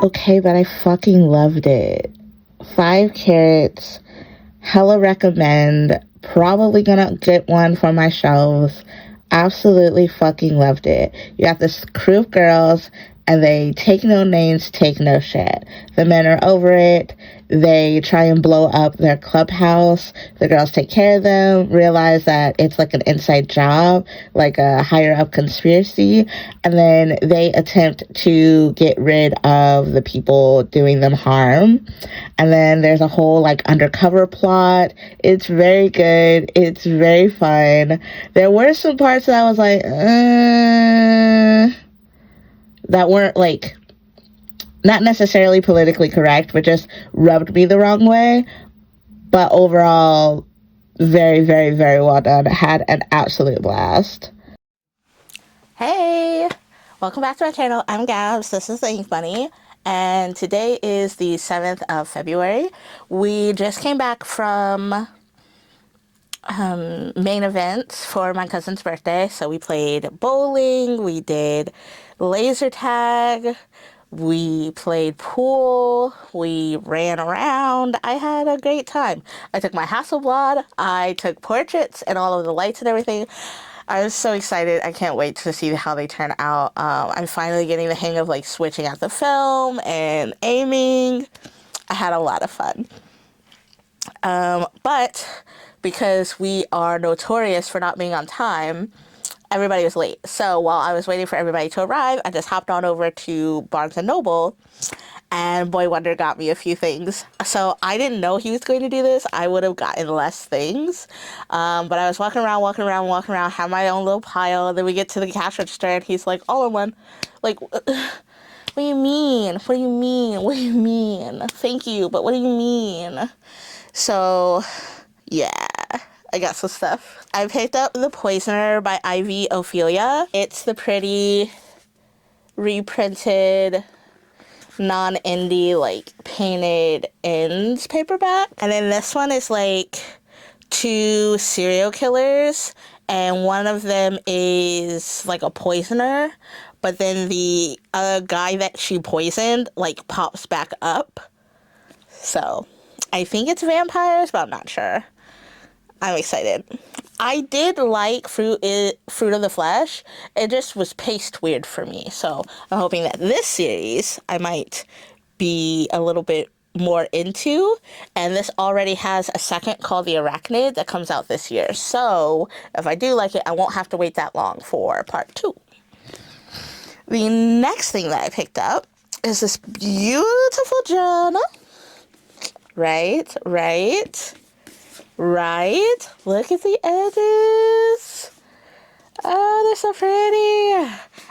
Okay, but I fucking loved it. 5 carats, hella recommend. Probably gonna get one for my shelves. Absolutely fucking loved it. You got this crew of girls, and they take no names, take no shit. The men are over it. They try and blow up their clubhouse. The girls take care of them, realize that it's like an inside job, like a higher up conspiracy, and then they attempt to get rid of the people doing them harm. And then there's a whole like undercover plot. It's very good. It's very fun. There were some parts that I was like, that weren't like, not necessarily politically correct, but just rubbed me the wrong way. But overall, very, very, very well done. Had an absolute blast. Hey! Welcome back to my channel. I'm Gabs. This is the Inkbunnie. And today is the 7th of February. We just came back from main events for my cousin's birthday. So we played bowling, we did laser tag, we played pool, we ran around. I had a great time. I took my Hasselblad, I took portraits and all of the lights and everything. I was so excited. I can't wait to see how they turn out. I'm finally getting the hang of like switching out the film and aiming. I had a lot of fun. But because we are notorious for not being on time, everybody was late. So while I was waiting for everybody to arrive, I just hopped on over to Barnes & Noble, and Boy Wonder got me a few things. So I didn't know he was going to do this. I would have gotten less things. But I was walking around, have my own little pile. And then we get to the cash register, and he's like, all in one. Like, what do you mean? What do you mean? What do you mean? Thank you, but what do you mean? So, yeah, I got some stuff. I picked up The Poisoner by Ivy Ophelia. It's the pretty reprinted non-indie like painted ends paperback. And then this one is like 2 serial killers, and one of them is like a poisoner, but then the guy that she poisoned like pops back up. So I think it's vampires, but I'm not sure. I'm excited. I did like Fruit of the Flesh. It just was paced weird for me. So I'm hoping that this series I might be a little bit more into. And this already has a second called The Arachnid that comes out this year. So if I do like it, I won't have to wait that long for part 2. The next thing that I picked up is this beautiful journal. Right? Look at the edges. Oh, they're so pretty.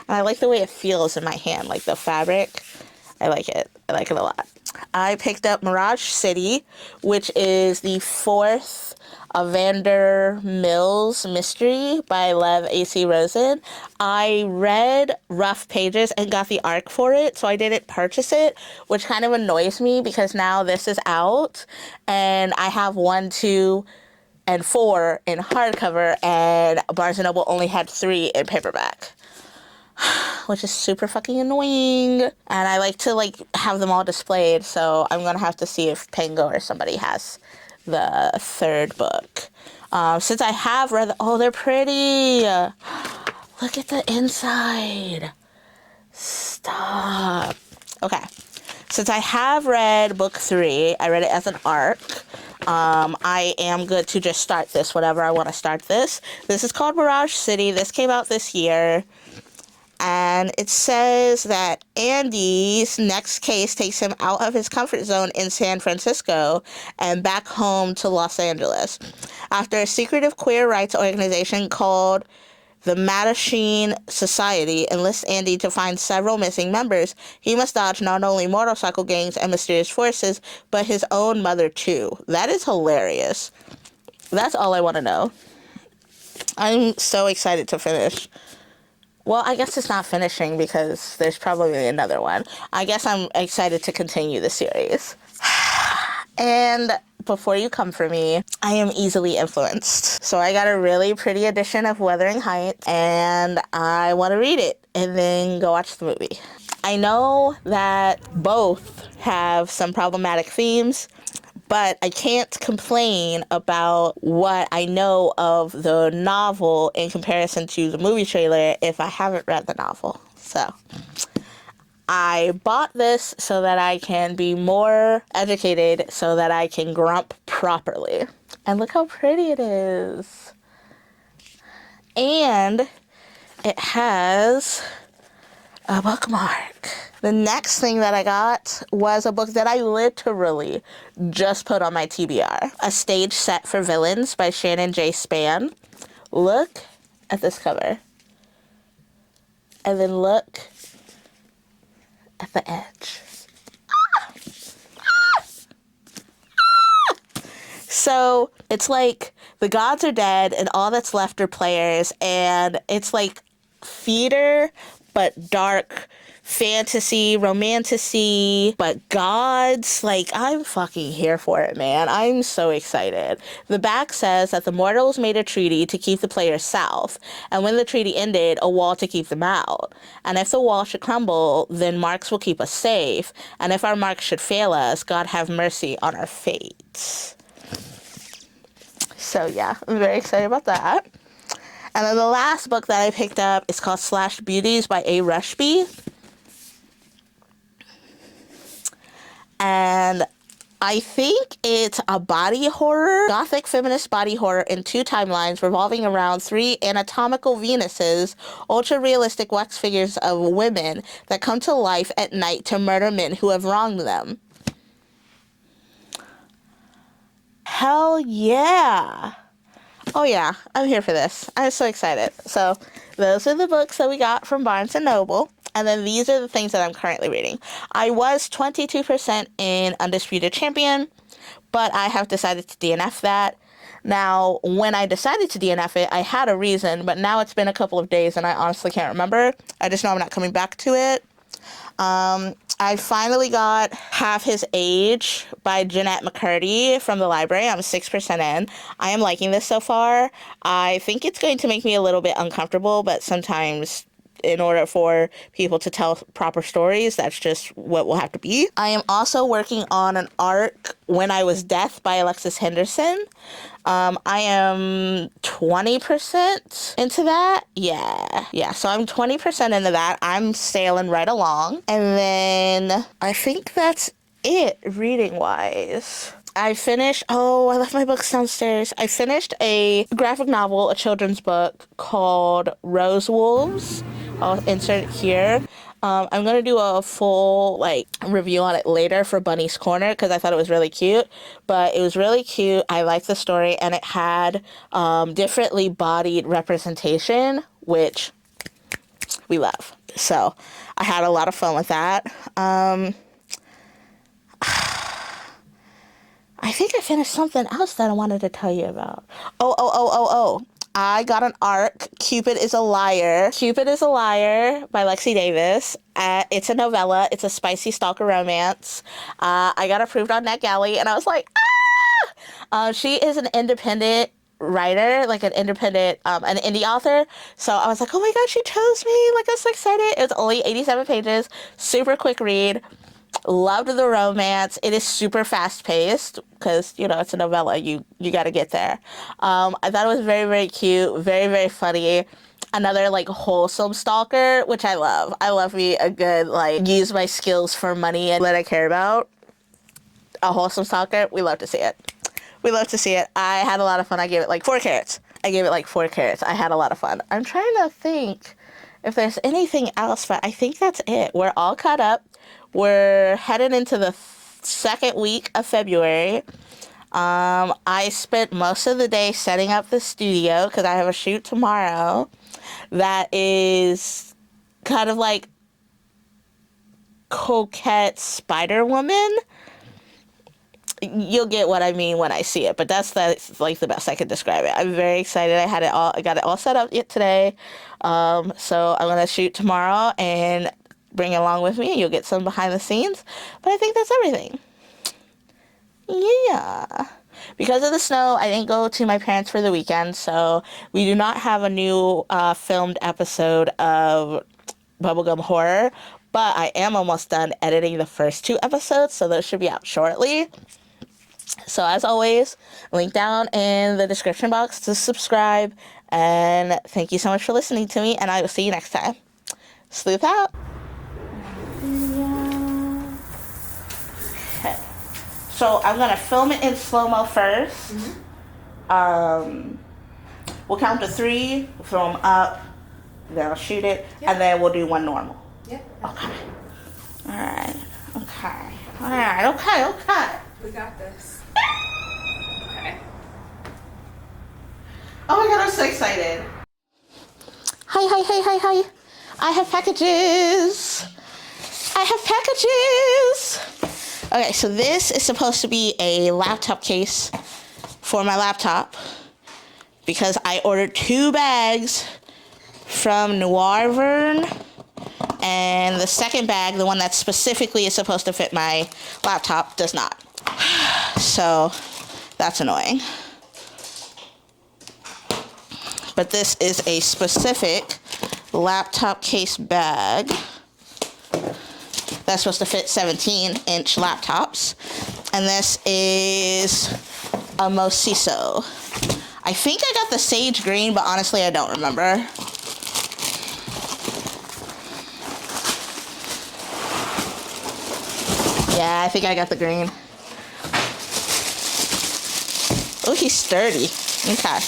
And I like the way it feels in my hand, like the fabric. I like it a lot. I picked up Mirage City, which is the 4th Evander Mills mystery by Lev A.C. Rosen. I read rough pages and got the arc for it, so I didn't purchase it, which kind of annoys me because now this is out and I have 1, 2, and 4 in hardcover, and Barnes & Noble only had 3 in paperback. Which is super fucking annoying. And I like to like have them all displayed, so I'm gonna have to see if Pango or somebody has the 3rd book. Since I have read oh, they're pretty. Look at the inside. Stop. Okay. Since I have read book 3, I read it as an arc. I am good to just start this whenever I want to start this. This is called Mirage City. This came out this year. And it says that Andy's next case takes him out of his comfort zone in San Francisco and back home to Los Angeles. After a secretive queer rights organization called the Mattachine Society enlists Andy to find several missing members, he must dodge not only motorcycle gangs and mysterious forces, but his own mother too. That is hilarious. That's all I want to know. I'm so excited to finish. Well, I guess it's not finishing because there's probably another one. I guess I'm excited to continue the series. And before you come for me, I am easily influenced. So I got a really pretty edition of Wuthering Heights, and I want to read it and then go watch the movie. I know that both have some problematic themes, but I can't complain about what I know of the novel in comparison to the movie trailer if I haven't read the novel. So I bought this so that I can be more educated, so that I can grump properly. And look how pretty it is. And it has a bookmark. The next thing that I got was a book that I literally just put on my TBR. A Stage Set for Villains by Shannon J. Spann. Look at this cover. And then look at the edge. So it's like the gods are dead and all that's left are players, and it's like theater but dark fantasy, romantasy, but gods. Like, I'm fucking here for it, man. I'm so excited. The back says that the mortals made a treaty to keep the players south, and when the treaty ended, a wall to keep them out. And if the wall should crumble, then marks will keep us safe, and if our marks should fail us, God have mercy on our fates. So yeah, I'm very excited about that. And then the last book that I picked up is called Slashed Beauties by A. Rushby. And I think it's a body horror, gothic feminist body horror in 2 timelines revolving around 3 anatomical Venuses, ultra-realistic wax figures of women that come to life at night to murder men who have wronged them. Hell yeah. Oh yeah, I'm here for this. I'm so excited. So those are the books that we got from Barnes & Noble. And then these are the things that I'm currently reading. I was 22% in Undisputed Champion, but I have decided to DNF that. Now, when I decided to DNF it, I had a reason, but now it's been a couple of days and I honestly can't remember. I just know I'm not coming back to it. I finally got Half His Age by Jeanette McCurdy from the library. I'm 6% in. I am liking this so far. I think it's going to make me a little bit uncomfortable, but sometimes in order for people to tell proper stories, that's just what will have to be. I am also working on an arc, When I Was Death by Alexis Henderson. I am 20% into that. Yeah, so I'm 20% into that. I'm sailing right along. And then I think that's it reading-wise. I left my books downstairs. I finished a graphic novel, a children's book called Rose Wolves. I'll insert it here. I'm going to do a full, review on it later for Bunny's Corner because I thought it was really cute. But it was really cute. I liked the story, and it had differently bodied representation, which we love. So I had a lot of fun with that. I think I finished something else that I wanted to tell you about. Oh. I got an arc, Cupid is a Liar. Cupid is a Liar by Lexi Davis. It's a novella. It's a spicy stalker romance. I got approved on NetGalley, and I was like, she is an independent writer, like an indie author. So I was like, oh my god, she chose me. Like, I'm so excited. It was only 87 pages. Super quick read. Loved the romance. It is super fast-paced because, it's a novella. You got to get there. I thought it was very, very cute, very, very funny. Another, wholesome stalker, which I love. I love me a good, use my skills for money and that I care about. A wholesome stalker, we love to see it. We love to see it. I had a lot of fun. I gave it, 4 carrots. I had a lot of fun. I'm trying to think if there's anything else, but I think that's it. We're all caught up. We're headed into the second week of February. I spent most of the day setting up the studio because I have a shoot tomorrow that is kind of like coquette Spider-Woman. You'll get what I mean when I see it, but that's the best I can describe it. I'm very excited. I got it all set up today. So I'm gonna shoot tomorrow and bring it along with me, and you'll get some behind the scenes. But I think that's everything. Yeah. Because of the snow, I didn't go to my parents for the weekend, so we do not have a new filmed episode of Bubblegum Horror. But I am almost done editing the first 2 episodes, so those should be out shortly. So as always, link down in the description box to subscribe. And thank you so much for listening to me, and I will see you next time. Sleuth out. Okay. So I'm going to film it in slow-mo first. We'll count to 3, film up, then I'll shoot it, and then we'll do 1 normal. Yep. Okay. Alright. Okay. Alright. Okay. We got this. Okay. Oh my god, I'm so excited. Hi. I have packages. Okay, so this is supposed to be a laptop case for my laptop because I ordered 2 bags from Noirvern, and the second bag, the one that specifically is supposed to fit my laptop, does not. So that's annoying. But this is a specific laptop case bag that's supposed to fit 17-inch laptops. And this is a Mosiso. I think I got the sage green, but honestly, I don't remember. Yeah, I think I got the green. Oh, he's sturdy. Okay.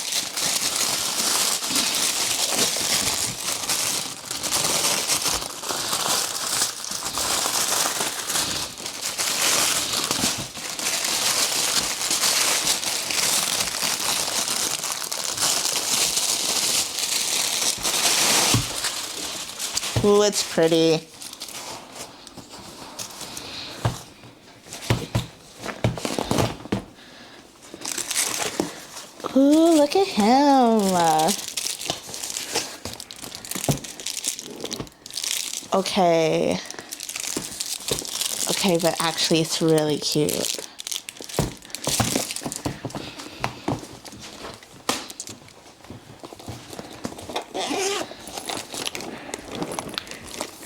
Ooh, it's pretty. Ooh, look at him. Okay. Okay, but actually it's really cute.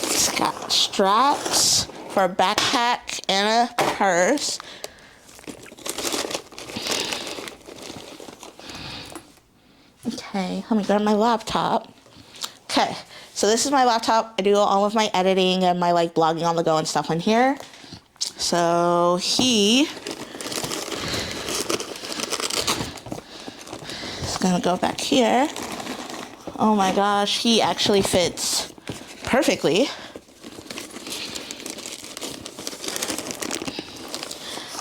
It's got straps for a backpack and a purse. Okay, let me grab my laptop. Okay, so this is my laptop. I do all of my editing and my like blogging on the go and stuff on here. So he is gonna go back here. Oh my gosh, he actually fits perfectly.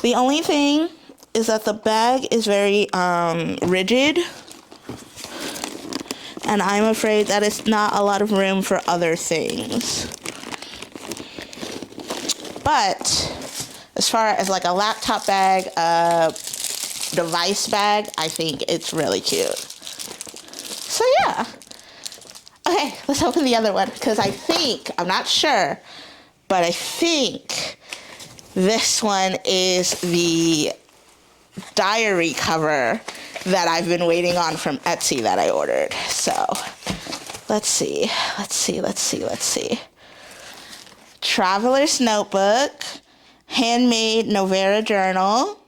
The only thing is that the bag is very rigid. And I'm afraid that it's not a lot of room for other things. But as far as like a laptop bag, a device bag, I think it's really cute. So yeah. Okay, let's open the other one because I think, I'm not sure, but I think this one is the diary cover that I've been waiting on from Etsy that I ordered. So let's see. Traveler's notebook, handmade Novera journal.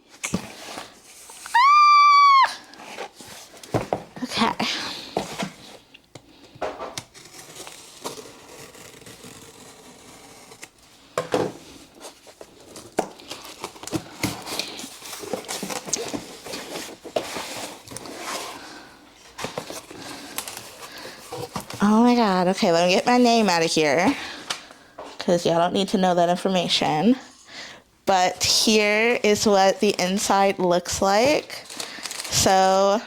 Okay. Oh my god, okay, let me get my name out of here, because y'all don't need to know that information. But here is what the inside looks like. So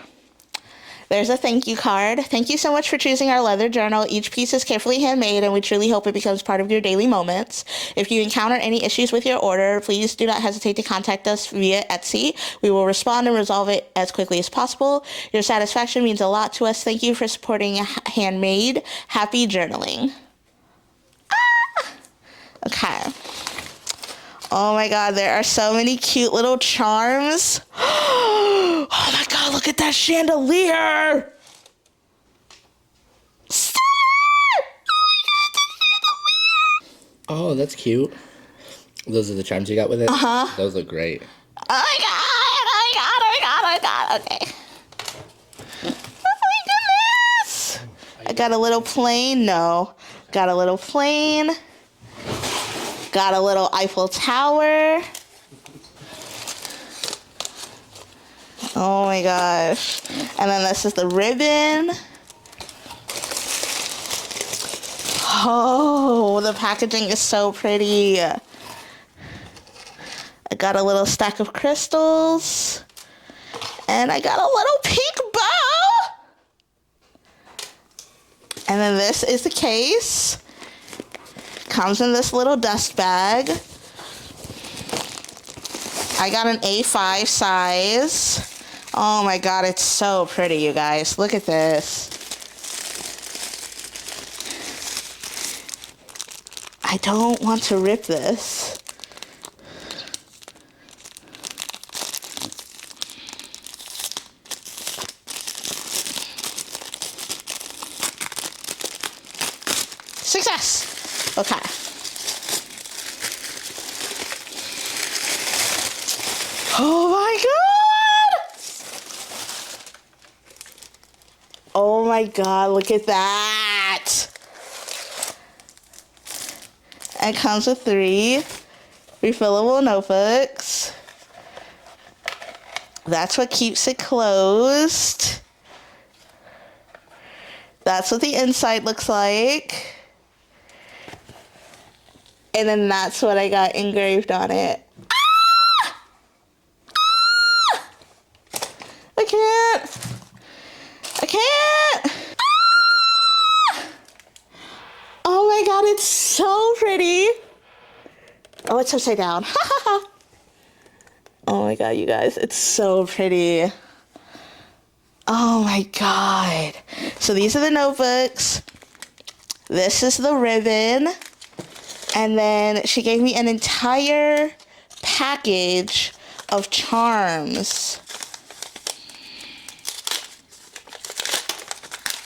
there's a thank you card. Thank you so much for choosing our leather journal. Each piece is carefully handmade, and we truly hope it becomes part of your daily moments. If you encounter any issues with your order, please do not hesitate to contact us via Etsy. We will respond and resolve it as quickly as possible. Your satisfaction means a lot to us. Thank you for supporting Handmade. Happy journaling. Okay. Oh my god, there are so many cute little charms. Oh my god, look at that chandelier! Oh, that's cute. Those are the charms you got with it? Uh-huh. Those look great. Oh my god, okay. Oh my goodness! I got a little plane, no. Got a little plane. Got a little Eiffel Tower. Oh my gosh. And then this is the ribbon. Oh, the packaging is so pretty. I got a little stack of crystals. And I got a little pink bow. And then this is the case. Comes in this little dust bag. I got an A5 size. Oh my god, it's so pretty, you guys. Look at this. I don't want to rip this. Success! Okay. Oh my god! Oh my god, look at that! It comes with 3 refillable notebooks. That's what keeps it closed. That's what the inside looks like. And then that's what I got engraved on it. Ah! Ah! I can't. Ah! Oh my god, it's so pretty. Oh, it's upside down. Oh my god, you guys, it's so pretty. Oh my god. So these are the notebooks. This is the ribbon. And then she gave me an entire package of charms.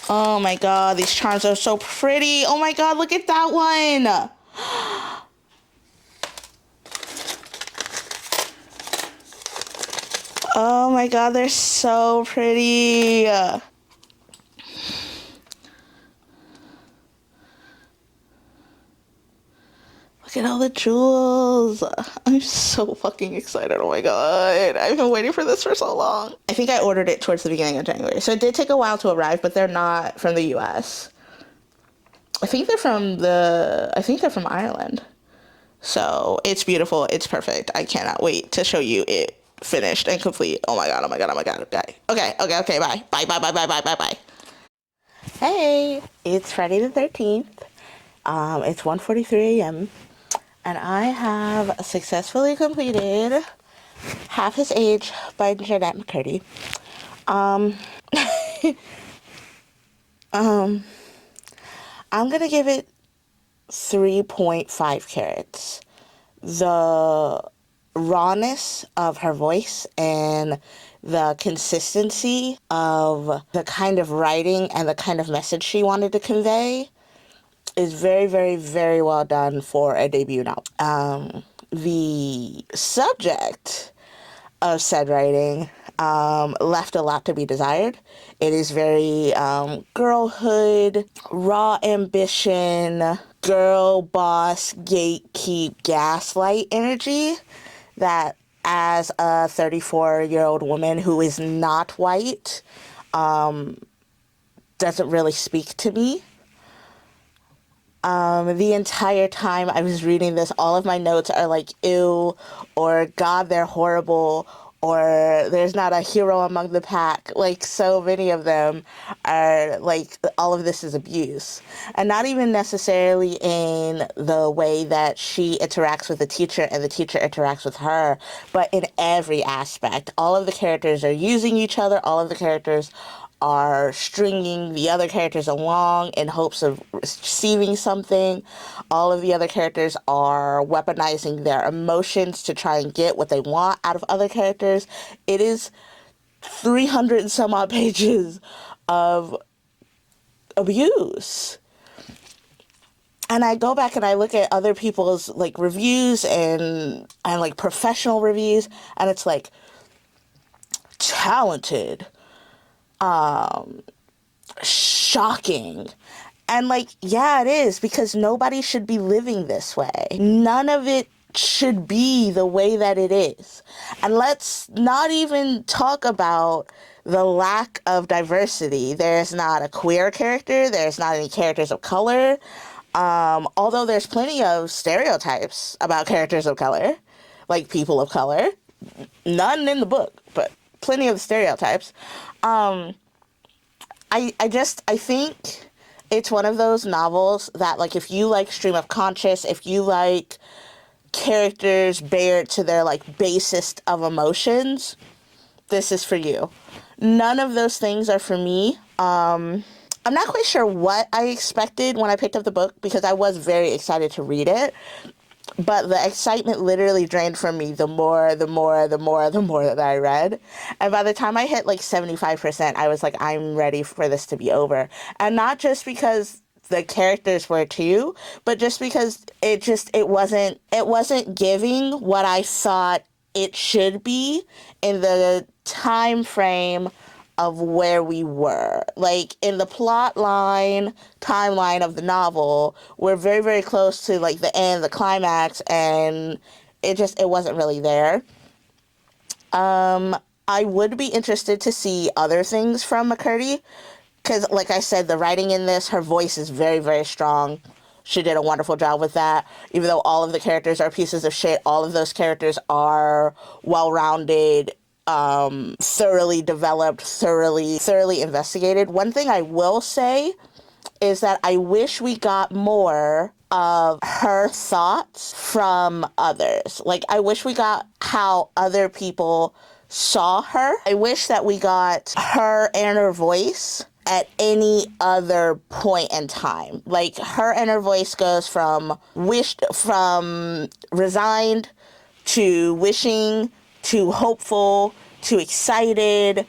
Oh my god, these charms are so pretty. Oh my god, look at that one. Oh my god, they're so pretty. Look at all the jewels. I'm so fucking excited. Oh my god. I've been waiting for this for so long. I think I ordered it towards the beginning of January. So it did take a while to arrive, but they're not from the US. I think they're from Ireland. So it's beautiful. It's perfect. I cannot wait to show you it finished and complete. Oh my god, oh my god, oh my god. Okay, bye. Bye. Hey, it's Friday the 13th. It's 1:43 a.m. and I have successfully completed Half His Age by Jeanette McCurdy. I'm gonna give it 3.5 carats. The rawness of her voice and the consistency of the kind of writing and the kind of message she wanted to convey is very, very, very well done for a debut novel. The subject of said writing left a lot to be desired. It is very girlhood, raw ambition, girl boss, gatekeep, gaslight energy that as a 34-year-old woman who is not white doesn't really speak to me. The entire time I was reading this, all of my notes are like, ew, or God, they're horrible, or there's not a hero among the pack. Like, so many of them are like, all of this is abuse. And not even necessarily in the way that she interacts with the teacher and the teacher interacts with her, but in every aspect. All of the characters are using each other. All of the characters are stringing the other characters along in hopes of receiving something. All of the other characters are weaponizing their emotions to try and get what they want out of other characters. It is 300 and some odd pages of abuse. And I go back and I look at other people's like reviews and like professional reviews, and it's like talented, shocking. And like, yeah, it is, because nobody should be living this way. None of it should be the way that it is. And let's not even talk about the lack of diversity. There's not a queer character. There's not any characters of color. Although there's plenty of stereotypes about characters of color, like people of color. None in the book, but plenty of stereotypes. I think it's one of those novels that, like, if you like stream of conscious, if you like characters bared to their, like, basest of emotions, this is for you. None of those things are for me. I'm not quite sure what I expected when I picked up the book, because I was very excited to read it. But the excitement literally drained from me the more that I read. And by the time I hit like 75%, I was like, I'm ready for this to be over. And not just because the characters were too, but just because it wasn't giving what I thought it should be in the time frame of where we were. Like, in the timeline of the novel, we're very, very close to, like, the end, the climax, and it wasn't really there. I would be interested to see other things from McCurdy, because, like I said, the writing in this, her voice is very, very strong. She did a wonderful job with that. Even though all of the characters are pieces of shit, all of those characters are well-rounded, thoroughly developed, thoroughly investigated. One thing I will say is that I wish we got more of her thoughts from others. Like, I wish we got how other people saw her. I wish that we got her inner voice at any other point in time. Like, her inner voice goes from resigned to wishing to hopeful to excited,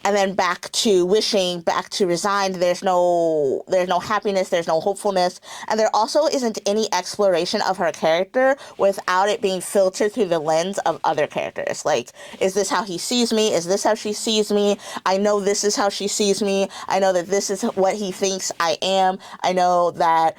and then back to wishing, back to resigned. There's no happiness, there's no hopefulness, and there also isn't any exploration of her character without it being filtered through the lens of other characters. Like, is this how he sees me? Is this how she sees me? I know this is how she sees me. I know that this is what he thinks I am. I know that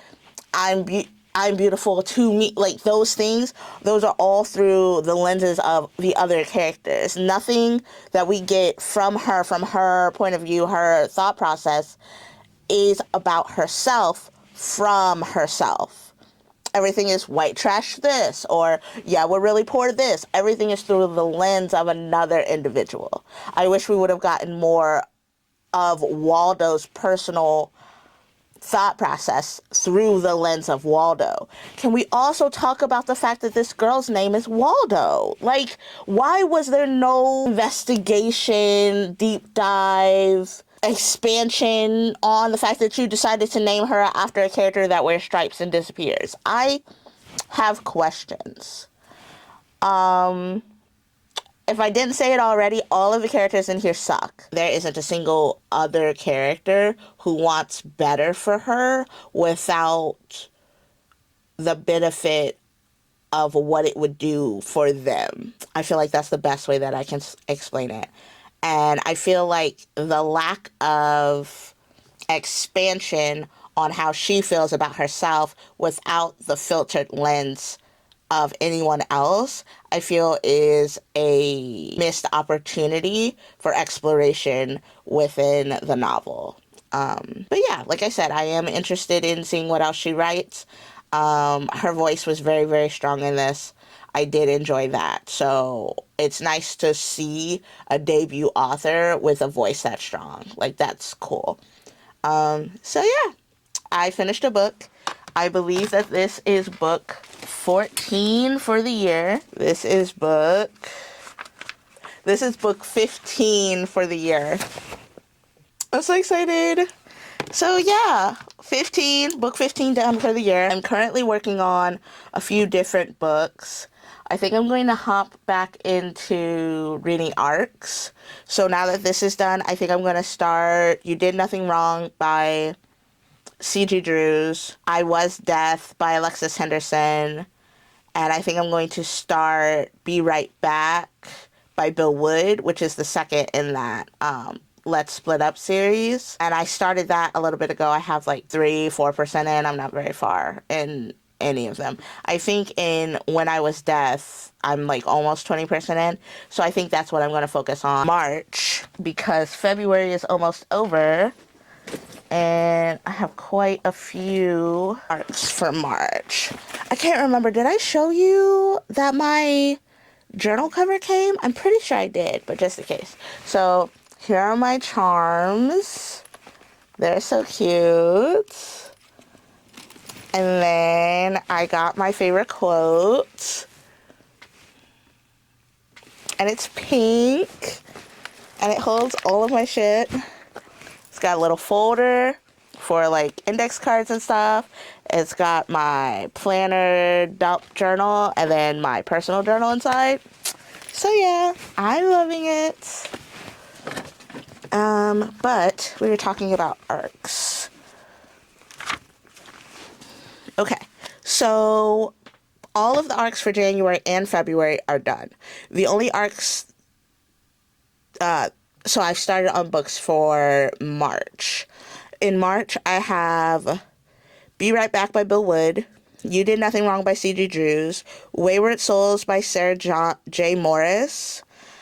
I'm beautiful to me. Like, those things, those are all through the lenses of the other characters. Nothing that we get from her point of view, her thought process, is about herself from herself. Everything is white trash this, or yeah, we're really poor this. Everything is through the lens of another individual. I wish we would have gotten more of Waldo's personal thought process through the lens of Waldo. Can we also talk about the fact that this girl's name is Waldo? Like, why was there no investigation, deep dive, expansion on the fact that you decided to name her after a character that wears stripes and disappears? I have questions. If I didn't say it already, all of the characters in here suck. There isn't a single other character who wants better for her without the benefit of what it would do for them. I feel like that's the best way that I can explain it. And I feel like the lack of expansion on how she feels about herself without the filtered lens of anyone else, I feel is a missed opportunity for exploration within the novel. But yeah, like I said, I am interested in seeing what else she writes. Her voice was very, very strong in this. I did enjoy that. So it's nice to see a debut author with a voice that strong. Like, that's cool. So yeah, I finished a book. I believe that this is book 14 for the year. This is book 15 for the year. I'm so excited. So yeah, book 15 done for the year. I'm currently working on a few different books. I think I'm going to hop back into reading arcs. So now that this is done, I think I'm going to start You Did Nothing Wrong by C.G. Drew's I Was Death by Alexis Henderson. And I think I'm going to start Be Right Back by Bill Wood, which is the second in that Let's Split Up series. And I started that a little bit ago. I have like 3-4% in. I'm not very far in any of them. I think in When I Was Death, I'm like almost 20% in. So I think that's what I'm going to focus on March, because February is almost over. And I have quite a few arcs for March. I can't remember. Did I show you that my journal cover came? I'm pretty sure I did, but just in case. So here are my charms. They're so cute. And then I got my favorite quote. And it's pink. And it holds all of my shit. It's got a little folder for like index cards and stuff. It's got my planner journal and then my personal journal inside. So yeah, I'm loving it. But we were talking about arcs. Okay, so all of the arcs for January and February are done. The only arcs, so I've started on books for March. In March, I have Be Right Back by Bill Wood, You Did Nothing Wrong by C.G. Drew's, Wayward Souls by Sarah J. Morris,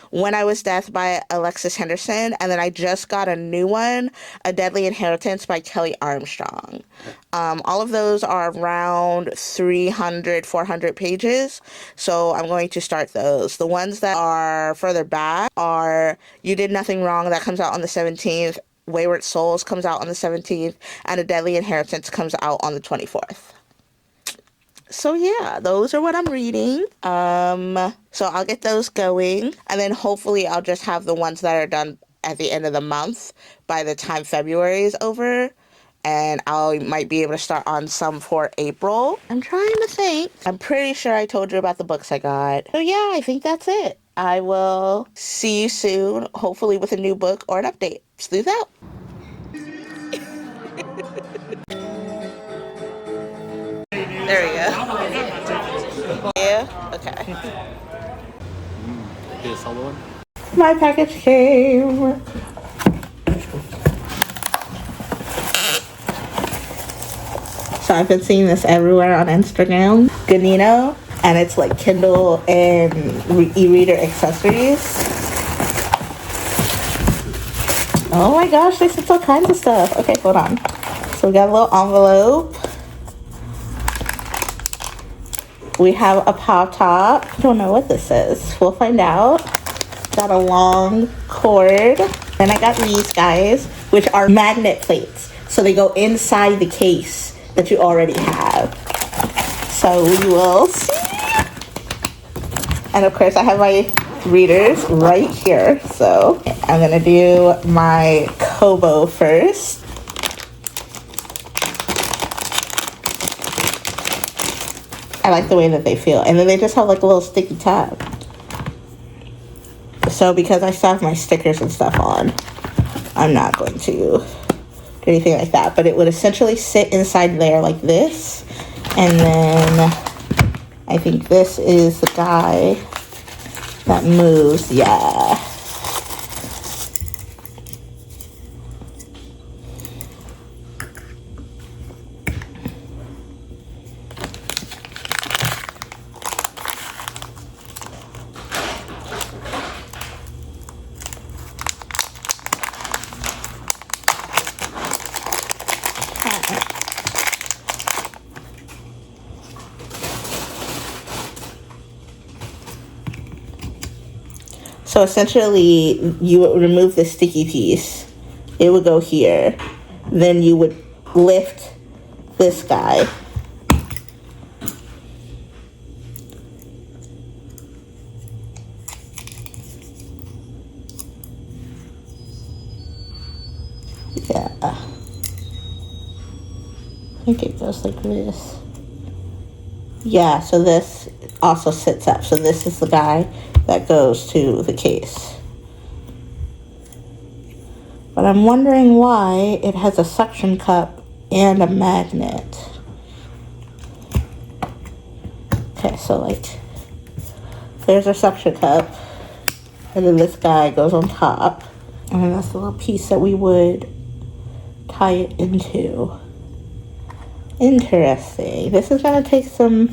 When I Was Death by Alexis Henderson, and then I just got a new one, A Deadly Inheritance by Kelly Armstrong. All of those are around 300, 400 pages, so I'm going to start those. The ones that are further back are You Did Nothing Wrong, that comes out on the 17th, Wayward Souls comes out on the 17th, and A Deadly Inheritance comes out on the 24th. So yeah, those are what I'm reading. So I'll get those going, and then hopefully I'll just have the ones that are done at the end of the month by the time February is over, and I might be able to start on some for April. I'm trying to think. I'm pretty sure I told you about the books I got. So yeah, I think that's it. I will see you soon, hopefully with a new book or an update. Sleuth out. There we go. Yeah? Okay. Get a solo one? My package came. So I've been seeing this everywhere on Instagram. Ganino, and it's like Kindle and e-reader accessories. Oh my gosh, they sent all kinds of stuff. Okay, hold on. So we got a little envelope. We have a pop top. I don't know what this is. We'll find out. Got a long cord. Then I got these guys, which are magnet plates. So they go inside the case that you already have. So we will see. And of course I have my readers right here. So I'm gonna do my Kobo first. I like the way that they feel. And then they just have like a little sticky tab. So because I still have my stickers and stuff on, I'm not going to do anything like that. But it would essentially sit inside there like this. And then I think this is the guy that moves. Yeah. So essentially, you would remove the sticky piece. It would go here. Then you would lift this guy. Yeah. I think it goes like this. Yeah, so this also sits up. So this is the guy that goes to the case. But I'm wondering why it has a suction cup and a magnet. Okay, so like, there's our suction cup, and then this guy goes on top, and then that's the little piece that we would tie it into. Interesting. This is gonna take some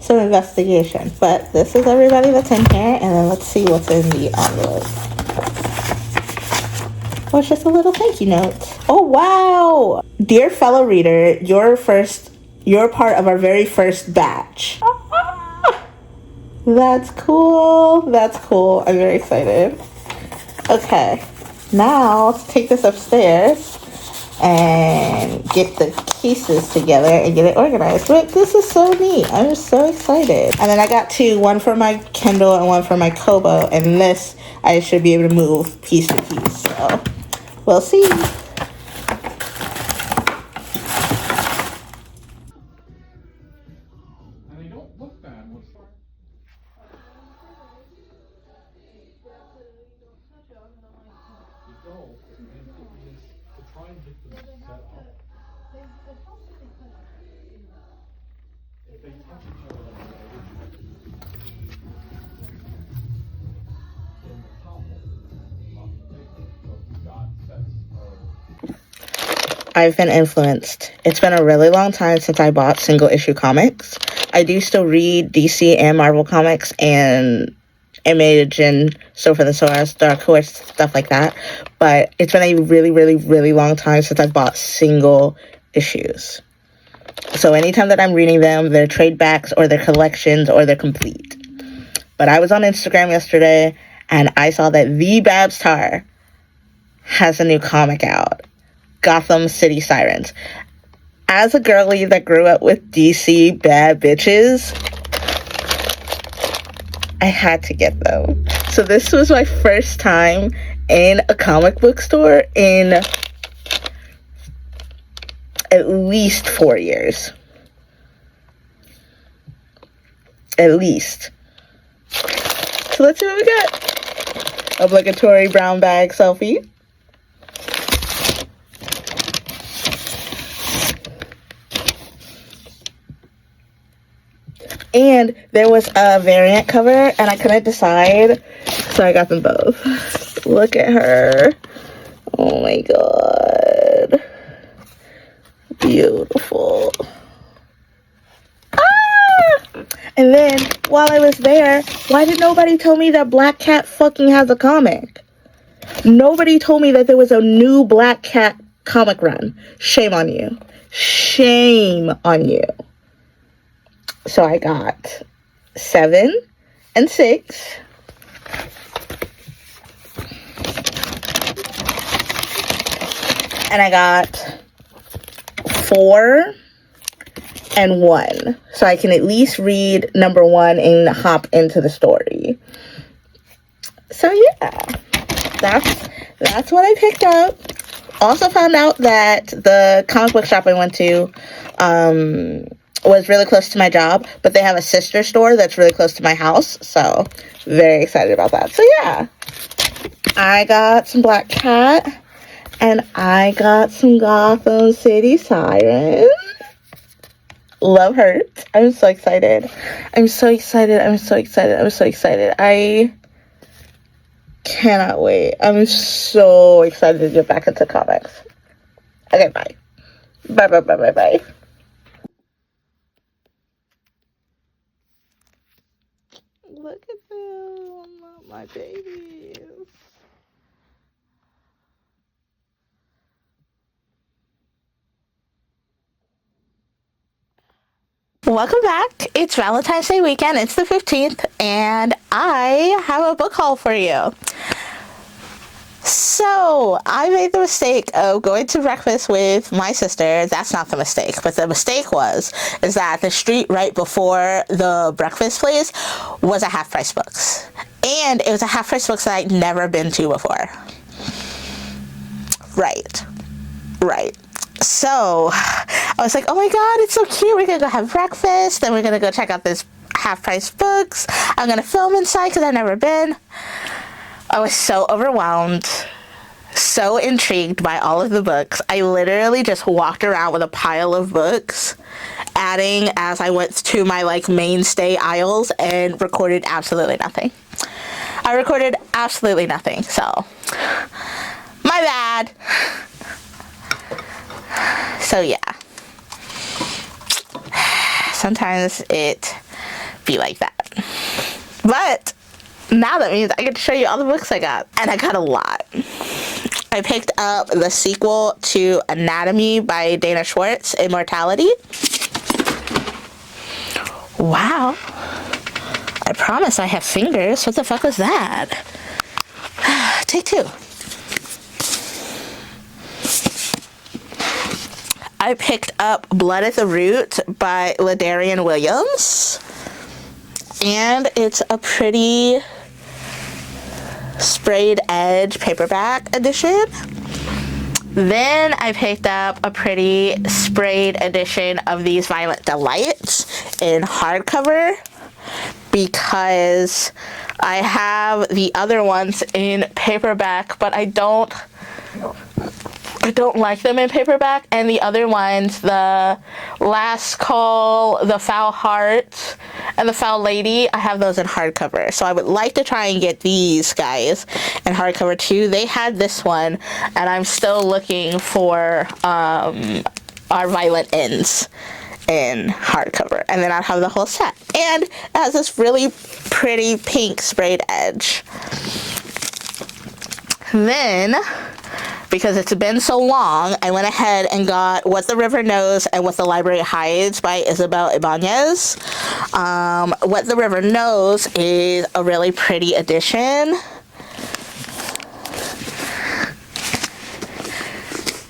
investigation, but this is everybody that's in here, and then let's see what's in the envelope. Oh, it's just a little thank you note. Oh wow! Dear fellow reader, you're part of our very first batch. That's cool. That's cool. I'm very excited. Okay, now let's take this upstairs and get the pieces together and get it organized. But this is so neat. I'm so excited. And then I got two, one for my Kindle and one for my Kobo, and this I should be able to move piece to piece. So we'll see. I've been influenced. It's been a really long time since I bought single issue comics. I do still read DC and Marvel comics and Image and So for the Source, Dark Horse, stuff like that. But it's been a really, really, really long time since I've bought single issues. So anytime that I'm reading them, they're trade backs or they're collections or they're complete. But I was on Instagram yesterday and I saw that The Babstar has a new comic out. Gotham City Sirens. As a girly that grew up with DC bad bitches, I had to get them. So this was my first time in a comic book store in at least 4 years. At least. So let's see what we got. Obligatory brown bag selfie. And there was a variant cover, and I couldn't decide, so I got them both. Look at her. Oh my god. Beautiful. Ah! And then, while I was there, why did nobody tell me that Black Cat fucking has a comic? Nobody told me that there was a new Black Cat comic run. Shame on you. Shame on you. So I got 7 and 6. And I got 4 and 1. So I can at least read number 1 and hop into the story. So yeah, that's what I picked up. Also found out that the comic book shop I went to, was really close to my job, but they have a sister store that's really close to my house, so very excited about that. So yeah, I got some Black Cat, and I got some Gotham City Sirens. Love Hurt. I'm so excited. I'm so excited. I'm so excited. I'm so excited. I cannot wait. I'm so excited to get back into comics. Okay, bye. Bye, bye, bye, bye, bye. Look at them, my babies. Welcome back. It's Valentine's Day weekend. It's the 15th, and I have a book haul for you. So, I made the mistake of going to breakfast with my sister. That's not the mistake, but the mistake is that the street right before the breakfast place was a half-price books. And it was a half-price books that I'd never been to before. Right. So, I was like, oh my god, it's so cute. We're gonna go have breakfast, then we're gonna go check out this half-price books. I'm gonna film inside because I've never been. I was so overwhelmed. so intrigued by all of the books. I literally just walked around with a pile of books, adding as I went to my like mainstay aisles, and recorded absolutely nothing. I recorded absolutely nothing, so my bad. So yeah, sometimes it be like that, but now that means I get to show you all the books I got, and I got a lot. I picked up the sequel to Anatomy by Dana Schwartz, Immortality. Wow. I promise I have fingers. What the fuck was that? Take two. I picked up Blood at the Root by Ladarian Williams. And it's a pretty sprayed edge paperback edition. Then I picked up a pretty sprayed edition of these Violent Delights in hardcover because I have the other ones in paperback, but I don't like them in paperback. And the other ones, the Last Call, the Foul Heart, and the Foul Lady, I have those in hardcover. So I would like to try and get these guys in hardcover too. They had this one, and I'm still looking for Our Violent Ends in hardcover. And then I'll have the whole set. And it has this really pretty pink sprayed edge. Then, because it's been so long, I went ahead and got What the River Knows and What the Library Hides by Isabel Ibanez. What the River Knows is a really pretty edition.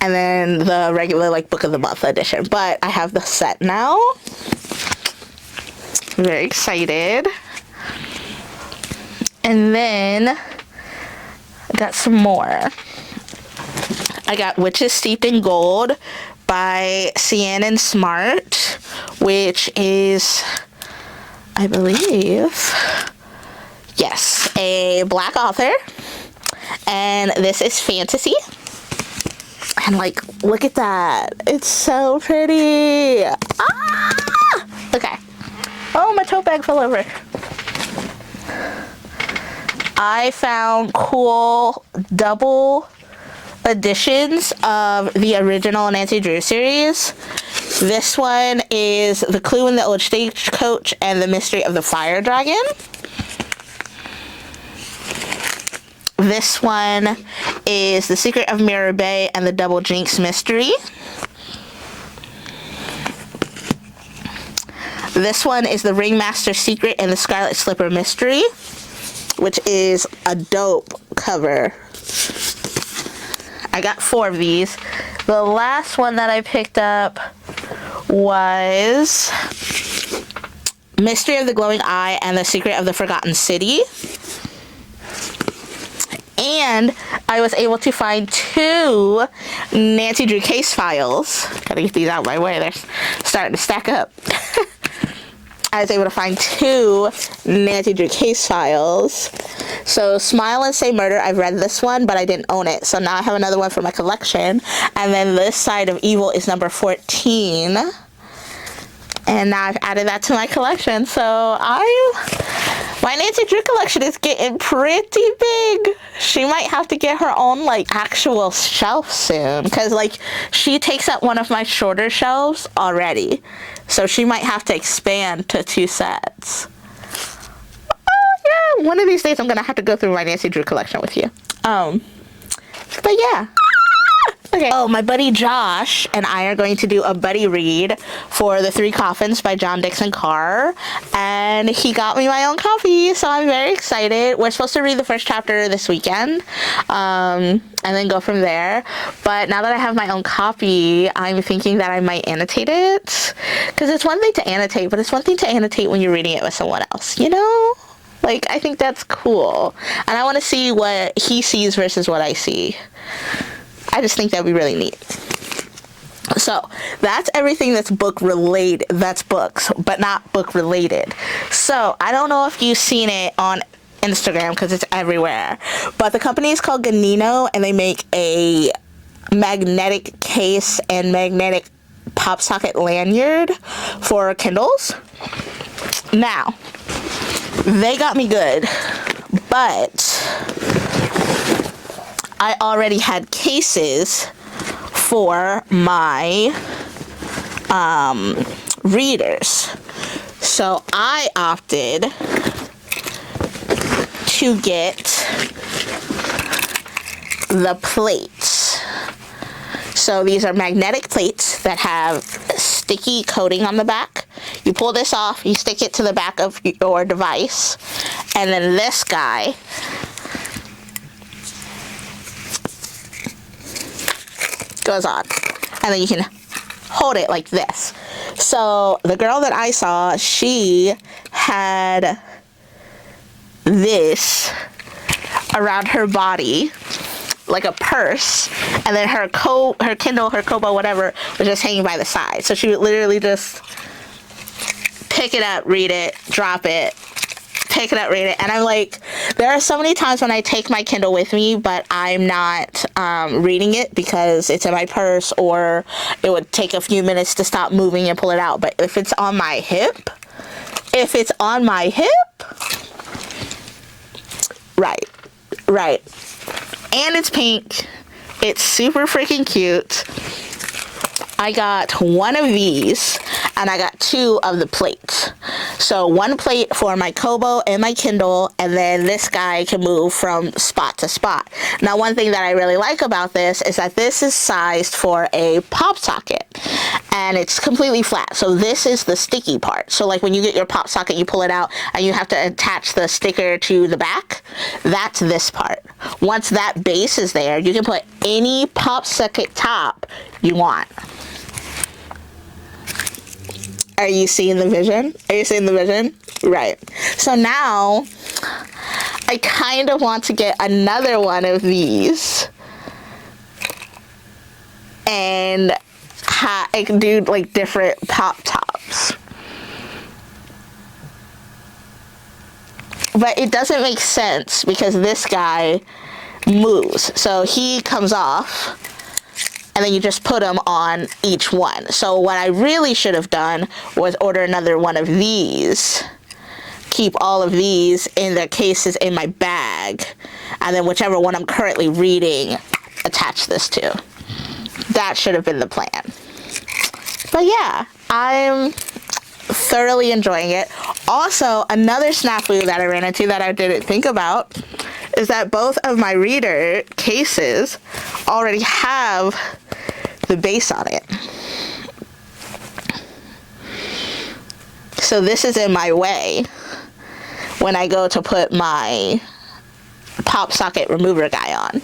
And then the regular like Book of the Month edition. But I have the set now. I'm very excited. And then I got some more. I got Witches Steeped in Gold by Cianan Smart, which is, I believe, yes, a Black author. And this is fantasy. And like, look at that. It's so pretty. Ah! Okay. Oh, my tote bag fell over. I found cool double editions of the original Nancy Drew series. This one is The Clue in the Old Stagecoach and The Mystery of the Fire Dragon. This one is The Secret of Mirror Bay and the Double Jinx Mystery. This one is The Ringmaster Secret and the Scarlet Slipper Mystery, which is a dope cover. I got 4 of these. The last one that I picked up was Mystery of the Glowing Eye and the Secret of the Forgotten City. And I was able to find 2 Nancy Drew case files. Gotta get these out of my way. They're starting to stack up. I was able to find 2 Nancy Drew case files. So Smile and Say Murder, I've read this one, but I didn't own it. So now I have another one for my collection. And then This Side of Evil is number 14. And now I've added that to my collection. So my Nancy Drew collection is getting pretty big. She might have to get her own like actual shelf soon, because like she takes up one of my shorter shelves already. So she might have to expand to 2 sets. Oh yeah, one of these days I'm gonna have to go through my Nancy Drew collection with you. But yeah. Okay. Oh, my buddy Josh and I are going to do a buddy read for The 3 Coffins by John Dixon Carr, and he got me my own copy, so I'm very excited. We're supposed to read the first chapter this weekend, and then go from there. But now that I have my own copy, I'm thinking that I might annotate it, because it's one thing to annotate, but it's one thing to annotate when you're reading it with someone else, you know? Like, I think that's cool, and I want to see what he sees versus what I see. I just think that would be really neat. So, that's everything that's book related. That's books, but not book related. So, I don't know if you've seen it on Instagram because it's everywhere. But the company is called Ganino, and they make a magnetic case and magnetic pop socket lanyard for Kindles. Now, they got me good, but I already had cases for my readers. So I opted to get the plates. So these are magnetic plates that have sticky coating on the back. You pull this off, you stick it to the back of your device, and then this guy goes on, and then you can hold it like this. So the girl that I saw, she had this around her body like a purse, and then her Kindle, her Kobo, whatever, was just hanging by the side. So she would literally just pick it up, read it, drop it, pick it up, read it. And I'm like, there are so many times when I take my Kindle with me, but I'm not reading it because it's in my purse, or it would take a few minutes to stop moving and pull it out. But if it's on my hip, right. And it's pink. It's super freaking cute. I got one of these, and I got two of the plates. So one plate for my Kobo and my Kindle, and then this guy can move from spot to spot. Now, one thing that I really like about this is that this is sized for a pop socket, and it's completely flat. So this is the sticky part. So like when you get your pop socket, you pull it out and you have to attach the sticker to the back. That's this part. Once that base is there, you can put any pop socket top you want. Are you seeing the vision? Right. So now I kind of want to get another one of these and I can do like different pop tops. But it doesn't make sense because this guy moves. So he comes off, and then you just put them on each one. So what I really should have done was order another one of these, keep all of these in their cases in my bag, and then whichever one I'm currently reading, attach this to. That should have been the plan. But yeah, I'm thoroughly enjoying it. Also, another snafu that I ran into that I didn't think about is that both of my reader cases already have the base on it. So this is in my way when I go to put my pop socket remover guy on.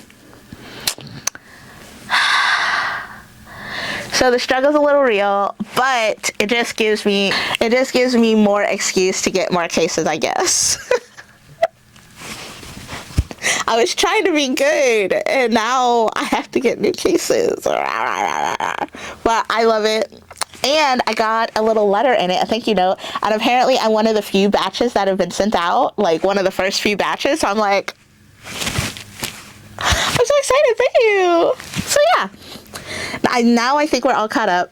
So the struggle's a little real, but it just gives me more excuse to get more cases, I guess. I was trying to be good, and now I have to get new cases. But I love it. And I got a little letter in it, a thank you note. And apparently I'm one of the few batches that have been sent out, like one of the first few batches. So I'm like, I'm so excited. Thank you. So yeah. Now I think we're all caught up.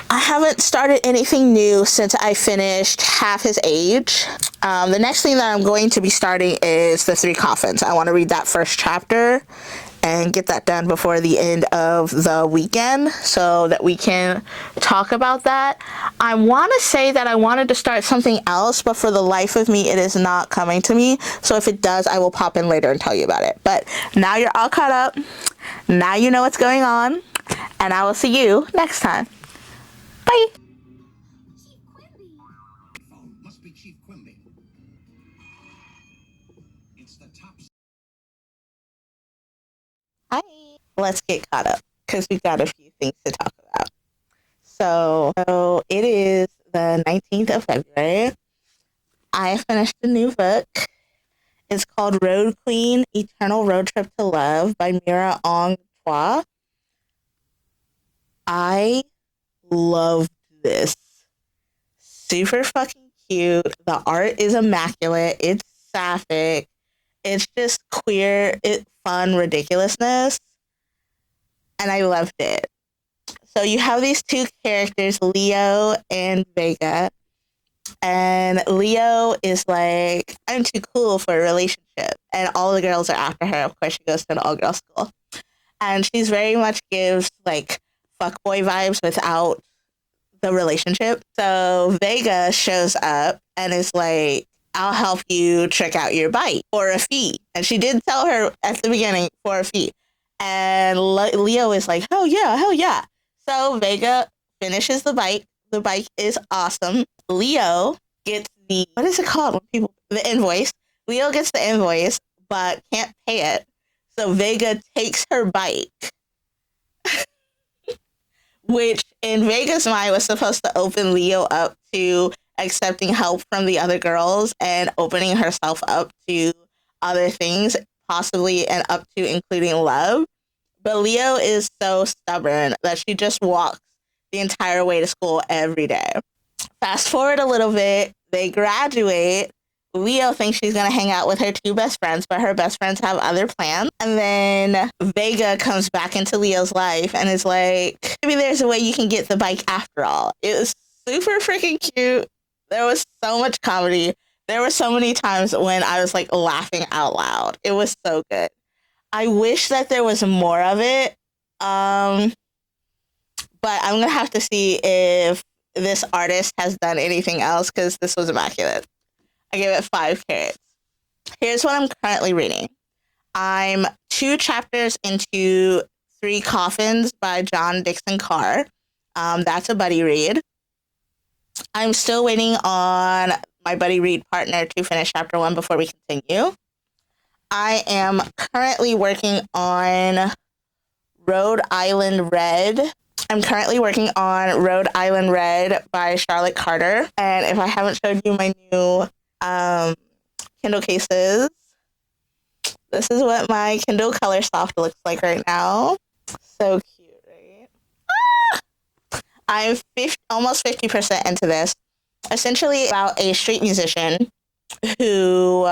I haven't started anything new since I finished Half His Age. The next thing that I'm going to be starting is The Three Coffins. I want to read that first chapter and get that done before the end of the weekend so that we can talk about that. I want to say that I wanted to start something else, but for the life of me, it is not coming to me. So if it does, I will pop in later and tell you about it. But now you're all caught up. Now you know what's going on. And I will see you next time. Bye. Chief Quimby. Phone must be Chief Quimby. It's the top. Hi. Let's get caught up because we've got a few things to talk about. So it is the 19th of February. I finished a new book. It's called Road Queen, Eternal Road Trip to Love by Mira Ong Twa. I loved this super fucking cute. The art is immaculate. It's sapphic. It's just queer, fun ridiculousness. And I loved it. So you have these two characters, Leo and Vega. And Leo is like, I'm too cool for a relationship. And all the girls are after her. Of course, she goes to an all-girls school. And she's very much gives, like, fuckboy vibes without the relationship. So Vega shows up and is like, I'll help you trick out your bike for a fee. And she did tell her at the beginning for a fee. And Leo is like, hell yeah, hell yeah. So Vega finishes the bike. The bike is awesome. Leo gets what is it called when people, the invoice. Leo gets the invoice, but can't pay it. So Vega takes her bike, which in Vega's mind was supposed to open Leo up to accepting help from the other girls and opening herself up to other things, possibly and up to including love. But Leo is so stubborn that she just walks the entire way to school every day. Fast forward a little bit, they graduate. Leo thinks she's going to hang out with her two best friends, but her best friends have other plans. And then Vega comes back into Leo's life and is like, maybe there's a way you can get the bike after all. It was super freaking cute. There was so much comedy. There were so many times when I was like laughing out loud. It was so good. I wish that there was more of it. But I'm going to have to see if this artist has done anything else because this was immaculate. I gave it 5 carrots. Here's what I'm currently reading. I'm 2 chapters into 3 Coffins by John Dixon Carr. That's a buddy read. I'm still waiting on my buddy read partner to finish chapter 1 before we continue. I am currently working on Rhode Island Red. I'm currently working on Rhode Island Red by Charlotte Carter. And if I haven't showed you my new Kindle cases, this is what my Kindle Color Soft looks like right now. So cute, right? I'm almost 50% into this. Essentially about a street musician who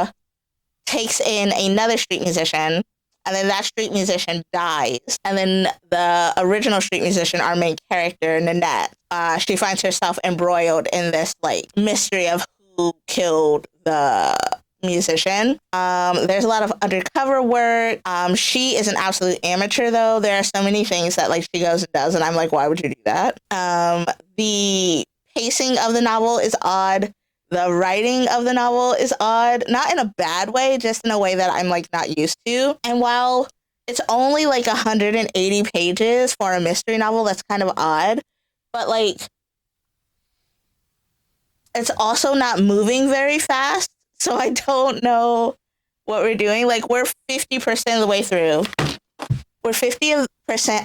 takes in another street musician, and then that street musician dies. And then the original street musician, our main character, Nanette, she finds herself embroiled in this like mystery of who killed the musician. There's a lot of undercover work. She is an absolute amateur, though. There are so many things that like she goes and does, and I'm like, why would you do that? The pacing of the novel is odd. The writing of the novel is odd, not in a bad way, just in a way that I'm like not used to. And while it's only like 180 pages for a mystery novel, that's kind of odd. But like, it's also not moving very fast. So I don't know what we're doing. Like, we're 50% of the way through. We're 50%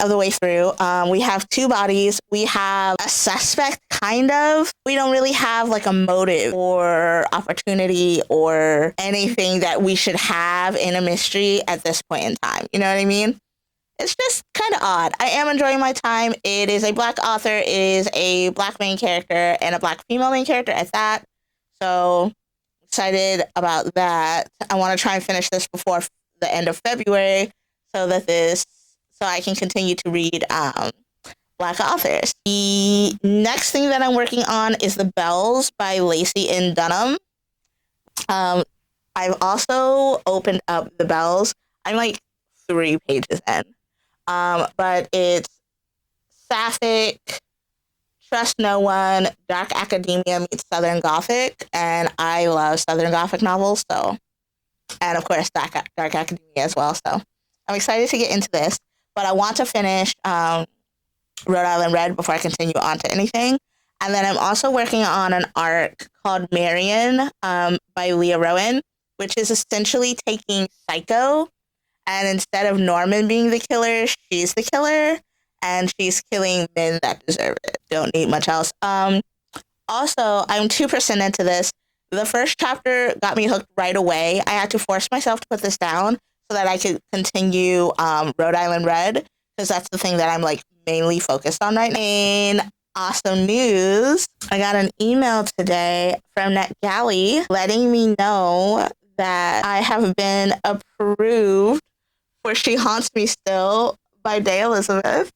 of the way through. We have 2 bodies. We have a suspect, kind of. We don't really have like a motive or opportunity or anything that we should have in a mystery at this point in time. You know what I mean? It's just kind of odd. I am enjoying my time. It is a Black author, it is a Black main character, and a Black female main character at that. So excited about that. I want to try and finish this before the end of February so I can continue to read Black authors. The next thing that I'm working on is The Bells by Lacey N. Dunham. I've also opened up The Bells. I'm like 3 pages in. But it's sapphic, trust no one, dark academia meets Southern Gothic, and I love Southern Gothic novels, so, and of course dark academia as well, so I'm excited to get into this, but I want to finish Rhode Island Red before I continue on to anything. And then I'm also working on an arc called Marion by Leah Rowan, which is essentially taking Psycho, and instead of Norman being the killer, she's the killer, and she's killing men that deserve it. Don't need much else. Also, I'm 2% into this. The first chapter got me hooked right away. I had to force myself to put this down so that I could continue Rhode Island Red, because that's the thing that I'm like mainly focused on right now. And awesome news. I got an email today from NetGalley letting me know that I have been approved for She Haunts Me Still by Day Elizabeth,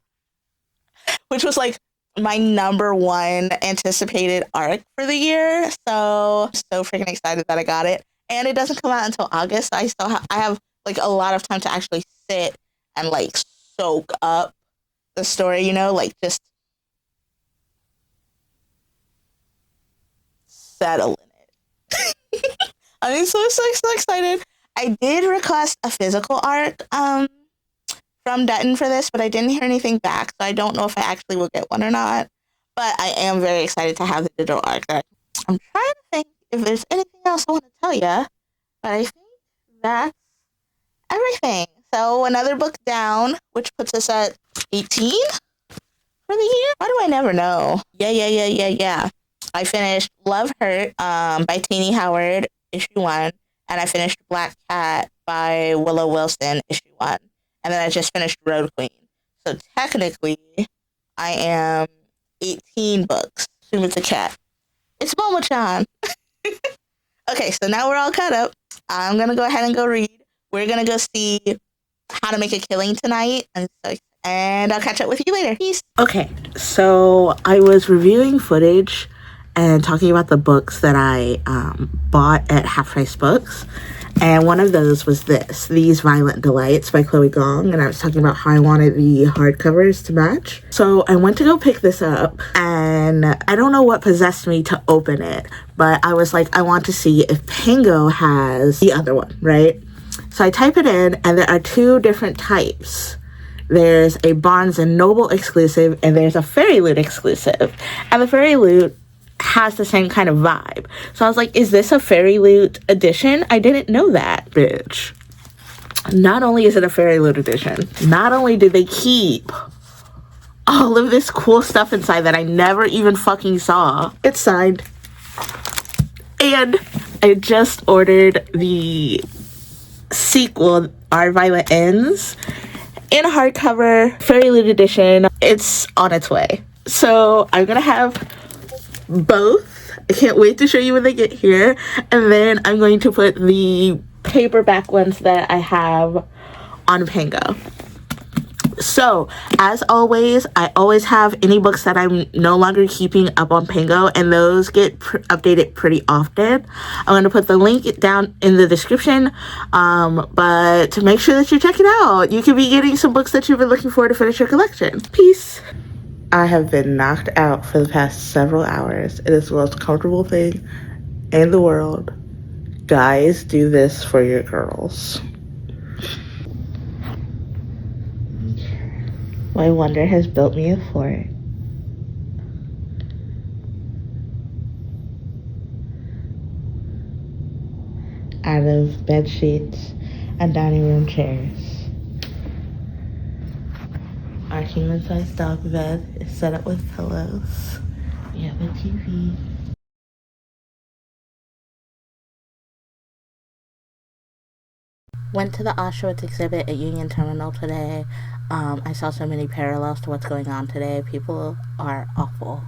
which was like my number one anticipated arc for the year. So freaking excited that I got it. And it doesn't come out until August. So I have like a lot of time to actually sit and like soak up the story, you know, like just settle in it. I'm so excited. I did request a physical arc from Dutton for this, but I didn't hear anything back, so I don't know if I actually will get one or not. But I am very excited to have the digital arc. I'm trying to think if there's anything else I want to tell you, but I think that's everything. So another book down, which puts us at 18 for the year. Why do I never know? Yeah. I finished Love Hurt by Teenie Howard, issue 1, and I finished Black Cat by Willow Wilson, issue 1. And then I just finished Road Queen. So technically, I am 18 books. Assume it's a cat. It's Momo-chan. Okay, so now we're all caught up. I'm going to go ahead and go read. We're going to go see How to Make a Killing tonight. And I'll catch up with you later. Peace. Okay, so I was reviewing footage and talking about the books that I bought at Half Price Books. And one of those was These Violent Delights by Chloe Gong. And I was talking about how I wanted the hardcovers to match. So I went to go pick this up, and I don't know what possessed me to open it, but I was like, I want to see if Pango has the other one, right? So I type it in, and there are 2 different types. There's a Barnes & Noble exclusive, and there's a Fairy Loot exclusive. And the Fairy Loot has the same kind of vibe. So I was like, is this a Fairy Loot edition? I didn't know that, bitch. Not only is it a Fairy Loot edition, not only did they keep all of this cool stuff inside that I never even fucking saw, it's signed. And I just ordered the sequel, Our Violet Ends, in hardcover, Fairy Loot edition. It's on its way. So I'm gonna have both. I can't wait to show you when they get here. And then I'm going to put the paperback ones that I have on Pango. So, as always, I always have any books that I'm no longer keeping up on Pango, and those get updated pretty often. I'm going to put the link down in the description, but to make sure that you check it out. You could be getting some books that you've been looking for to finish your collection. Peace. I have been knocked out for the past several hours. It is the most comfortable thing in the world. Guys, do this for your girls. My wonder has built me a fort. Out of bed sheets and dining room chairs. Our human-sized dog bed is set up with pillows. We have a TV. Went to the Auschwitz exhibit at Union Terminal today. I saw so many parallels to what's going on today. People are awful.